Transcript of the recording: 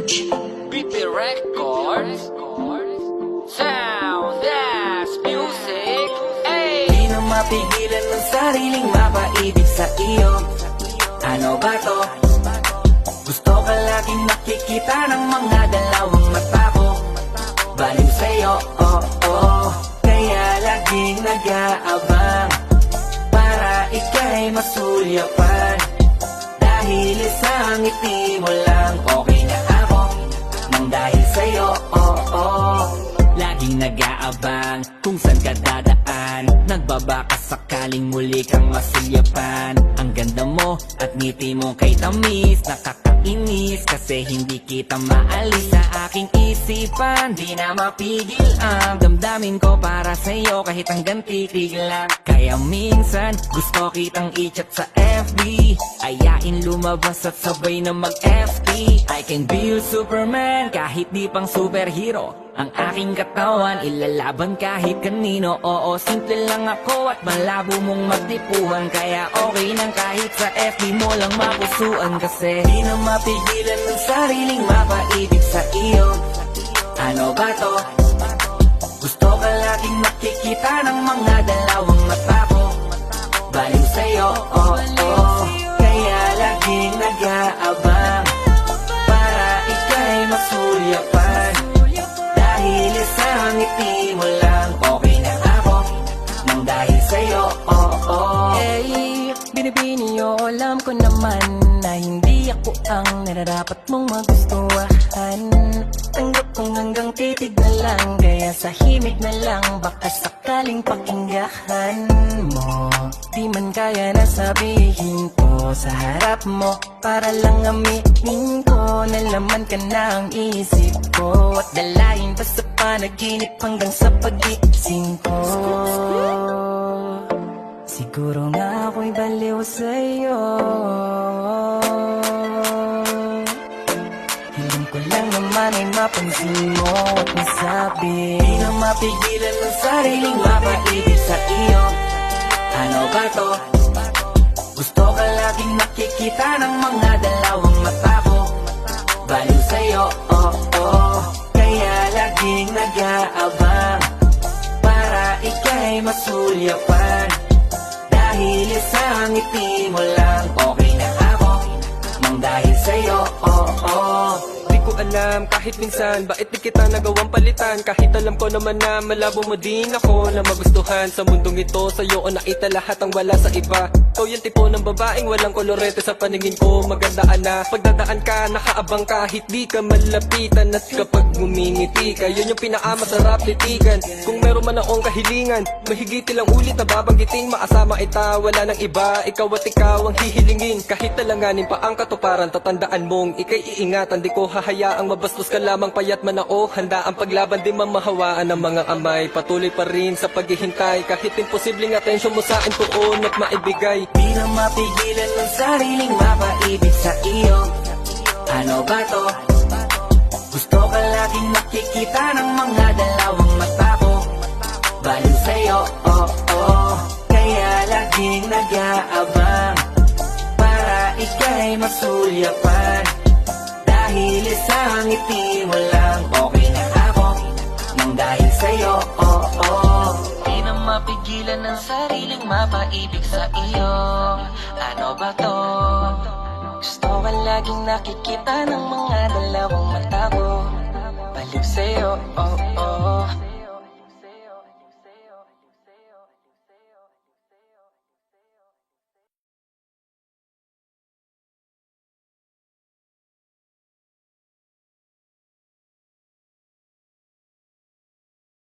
BP Records, Sound Dash Music, ay! Di na mapigilan ng sariling mapaibig sa iyo. Ano ba to? Gusto ka laging nakikita ng mga dalawang mata ko. Baliw sa'yo, oh, oh. Kaya laging nag-aabang para ika'y masulyapan. Dahil isang ngiti mo lang, okay na ako. Nang dahil sa'yo, oh, oh. Laging nag-aabang kung saan ka dadaan. Nagbabaka sakaling muli kang masulyapan. Ang ganda mo at ngiti mo kay tamis, nakakainis kasi hindi kita maalis sa aking isipan. Di na mapigil ang damdamin ko para sa'yo kahit hanggang titig lang. Kaya minsan gusto kitang i-chat sa FB, ayain lumabas at sabay na mag-FT. I can be your Superman kahit di pang superhero. Ang aking katawan ilalaban kahit kanino. Oo, simple lang ako at malabo mong magtipuhan. Kaya okay nang kahit sa FB mo lang mapusuan. Kasi di na mapigilan ng sariling mapaibig sa iyo. Ano ba to? Gusto ka laging nakikita ng mga dalawang mata ko. Baliw sa'yo, oh, oh. Kaya laging nag-aabang para ika'y masulyapan. Dahil isang ngiti mo lang, okay na ako. Nang dahil sa'yo, oh, oh. Hey, binibini o alam ko naman na hindi ako ang nararapat mong magustuhan. Tanggap kong hanggang titig na lang, kaya sa himig na lang baka sakaling pakinggahan mo. Di man kaya na sabihin ko sa harap mo, para lang aminin ko na laman ka na ang isip ko. At dalayin pa sa panaginip hanggang sa pag-iising ko. Siguro nga ako'y baliw sa'yo. Hiling ko lang naman ay mapansin mo at masabi. Di na mapigilan ng sariling mapaibig sa iyo. Ano ba to? Gusto ka laging nakikita ng mga dalawang mata ko. Baliw sa'yo, oh, oh. Kaya laging nag-aabang para ika'y masulyapan. Dahil isang ngiti mo lang, okay na ako. Nang dahil sa'yo, oh, oh. Di ko alam kahit minsan bakit di kita nagawang palitan. Kahit alam ko naman na malabo mo din ako na magustuhan. Sa mundong ito sa'yo o nakita lahat ang wala sa iba. Ikaw yung tipo ng babaeng walang kolorete sa paningin ko. Magandaan na pagdadaan ka, nakaabang kahit di ka malapitan. At kapag ngumingiti ka, yun yung pinakamasarap titigan. Kung meron man akong kahilingan, mahigit ilang ulit na babanggiting maasama ita, wala nang iba. Ikaw at ikaw ang hihilingin. Kahit talanganin pa ang katuparan, tatandaan mong ikay iingatan. Di ko hahayaang mabastos ka lamang payat man ako. Handa ang paglaban di mamahawaan ng mga kamay. Patuloy pa rin sa paghihintay kahit imposibleng atensyon mo sa akin tuon at maibigay. Di na mapigilan ng sariling mapaibig sa iyo. Ano ba to? Gusto ka laging nakikita ng mga dalawang mata ko. Baliw sa'yo, oh, oh. Kaya laging nag-aabang para ika'y masulyapan. Dahil isang ngiti mo lang, okay na ako. Nang dahil sa'yo, oh, oh. Di na mapigilan ng sariling mapaibig sa iyo. Ano ba to? Gusto ka laging nakikita ng mga dalawang mata ko. Baliw sa'yo, oh,